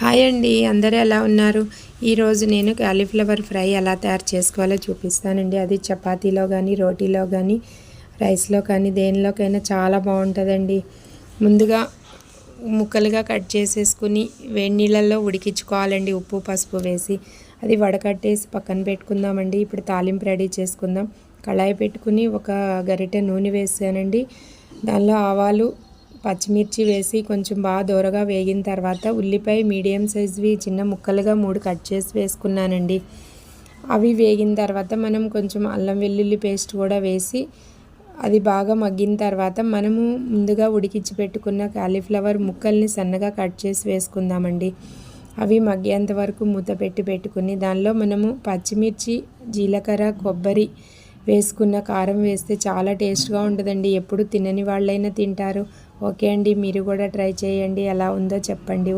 Hi అండి, అందరూ ఎలా ఉన్నారు? ఈరోజు నేను కాలీఫ్లవర్ ఫ్రై ఎలా తయారు చేసుకోవాలో చూపిస్తానండి. అది చపాతీలో కానీ, రోటీలో కానీ, రైస్లో కానీ, దేనిలోకైనా చాలా బాగుంటుందండి. ముందుగా ముక్కలుగా కట్ చేసేసుకుని వేడి నీళ్ళల్లో ఉడికించుకోవాలండి, ఉప్పు పసుపు వేసి. అది వడకట్టేసి పక్కన పెట్టుకుందామండి. ఇప్పుడు తాలింపు రెడీ చేసుకుందాం. కళాయి పెట్టుకుని ఒక గరిటె నూనె వేసానండి. దానిలో ఆవాలు, పచ్చిమిర్చి వేసి కొంచెం బాగా దూరగా వేగిన తర్వాత ఉల్లిపాయ మీడియం సైజువి చిన్న ముక్కలుగా 3 కట్ చేసి వేసుకున్నానండి. అవి వేగిన తర్వాత మనం కొంచెం అల్లం వెల్లుల్లి పేస్ట్ కూడా వేసి అది బాగా మగ్గిన తర్వాత మనము ముందుగా ఉడికించి పెట్టుకున్న కాలీఫ్లవర్ ముక్కల్ని సన్నగా కట్ చేసి వేసుకుందామండి. అవి మగ్గేంత వరకు మూత పెట్టుకుని దానిలో మనము పచ్చిమిర్చి, జీలకర్ర, కొబ్బరి వేసుకున్న కారం వేస్తే చాలా టేస్ట్గా ఉంటుందండి. ఎప్పుడు తినని వాళ్ళైనా తింటారు. ఓకే అండి, మీరు కూడా ట్రై చేయండి. ఎలా ఉందో చెప్పండి.